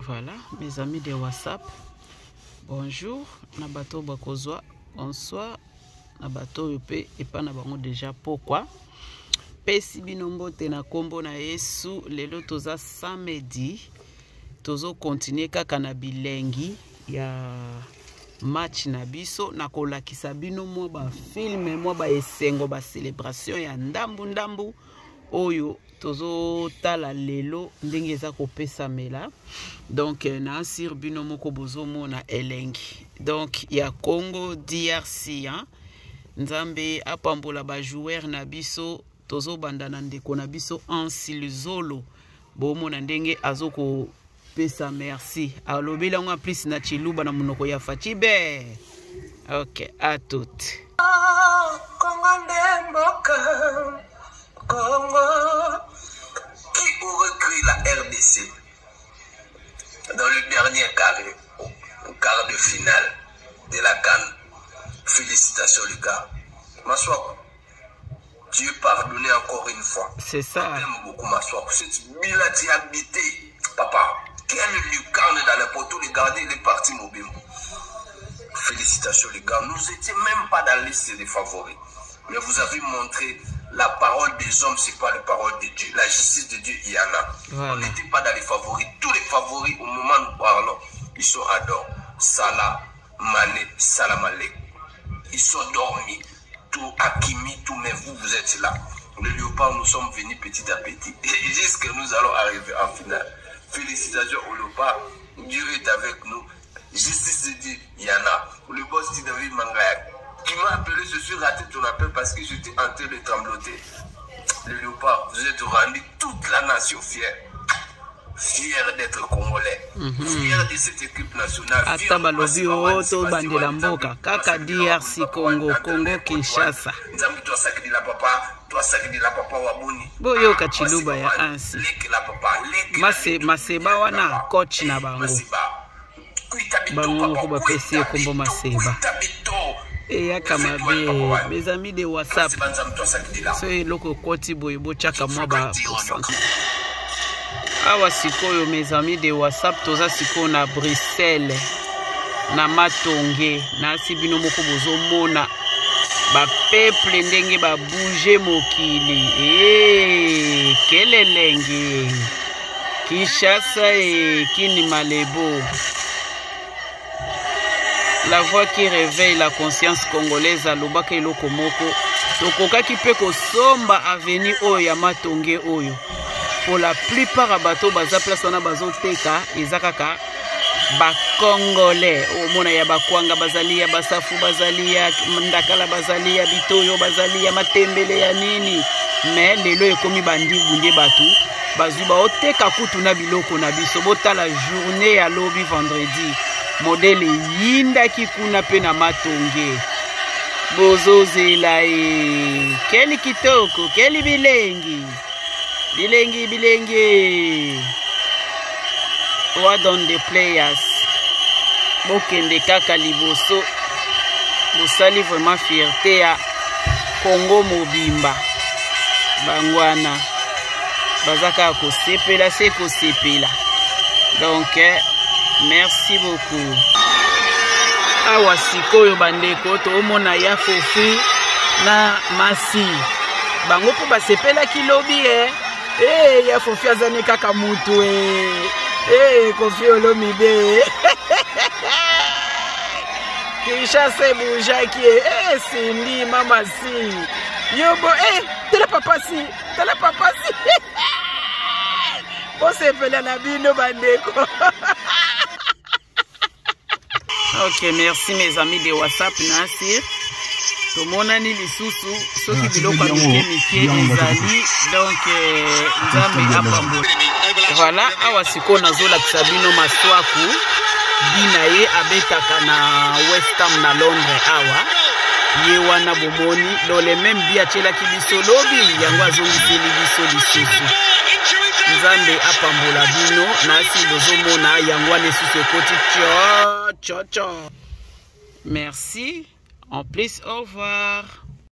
Voilà, mes amis de WhatsApp. Bonjour, Nabato Bakozwa. Bonsoir, Nabato Yope et pas Nabango déjà. Pourquoi? Pesi binombo tena kombo na Yesu. Lelo toza samedi. Tozo continuer kaka na bilengi ya match na biso. Nakola kisabino mwa ba film, mwa ba esengo, ba celebration ya ndambu ndambu. Oyo tozo tala lelo ndenge eza kopesa mela. Donc na sir bino moko bozo mona elengi. Donc ya Congo DRC hein. Nzambe apambola ba joueur na biso tozo bandana ndeko na biso Ansilizolo. Bo mona ndenge azoko pesa merci. Alobi la ngwa plus na chiluba na munoko ya Fachibe. OK, à toutes. Congo, qui aurait cru la RDC dans le dernier quart de finale de la CAN. Félicitations les gars. Maswako, tu es pardonné encore une fois. C'est ça. J'aime beaucoup Maswako. Cette bilati habité, papa, quel lucarne dans le poteau, les garder, il est parti mobile. Félicitations les gars. Nous n'étions même pas dans la liste des favoris. Mais vous avez montré la parole des hommes, c'est pas la parole de Dieu. La justice de Dieu, il y en a. Voilà. On n'était pas dans les favoris. Tous les favoris, au moment où nous parlons, ils sont à dehors. Salah, Mané, Salam Alek. Ils sont dormis. Tout Hakimi, tout, mais vous êtes là. Le Léopard, nous sommes venus petit à petit. Et jusqu'à nous allons arriver en finale. Félicitations au Léopard. Dieu est avec nous. Justice de Dieu, il y en a. Le boss dit David Mangaya. Qui m'a appelé, je suis raté ton appel parce que j'étais en train de trembloter. Le Léopard, vous êtes rendu toute la nation fière. Fière d'être congolais. Fière de cette équipe nationale. Atabalobi oto bandela mboka. Kaka DRC Congo, Congo Kinshasa. Nzambi toi sakidi la papa, toi sakidi la papa wabuni. Boyo kachiluba ya ansi. Maseba wana coach na bango. Bango ko bapesi kombo Maseba. Et ya kamabe mes amis de WhatsApp c'est loko koti boyebo chaka mwa ba awa sikoyo mes amis de WhatsApp toza siko na Bruxelles na Matonge na sibino moko bozo mona ba peuple ndenge ba bouger mokili kelelenge Kinshasa et Kini Malebo. La voix qui réveille la conscience congolaise à Lobaka et Lokomoko. Tokoka qui peut somba avenir oyo Matonge oyo. Pour la plupart à bateau baza place wana bazo teka ezakaka ba congolais. O mona ya bakwanga bazalia basafu bazalia ndakala bazalia bitoyo bazalia matembele ya nini. Mais lelo ekomi bandi bunde batu. Bazuba oteka kutu na biloko na biso bota la journée ya lobi vendredi. Modèle yinda kikuna pena Matonge bozo zela keli kitoko keli bilengi what on the players bokende kaka liboso bosali vraiment fierté ya Congo mobimba bangwana bazaka kosepela se kosepela donc merci beaucoup. Awa sikoyo bandeko to mona ya Fofi na Masi. Bango po basepela kilobi ya Fofi azane kaka mutu Kofi Olomide. Kinshasa bujaki Sindi mama si. Yobo tele papa si. Bosepela na bino bandeko. Ok, merci mes amis de WhatsApp Nasir. Tout le monde a dit lisusu, ceux qui biloko mike ezali donc nzambe apambo. Voilà, awa siko nazola kisabino maswaku binaye abetaka na West Ham na Londres awa. Ye wana bomoni dans les mêmes biachela ki biso lobi yango azongiseli biso lisusu. Nzambe apambola bino nasi bozomona yango nesusu ekoti cho. Merci. En plus, au revoir.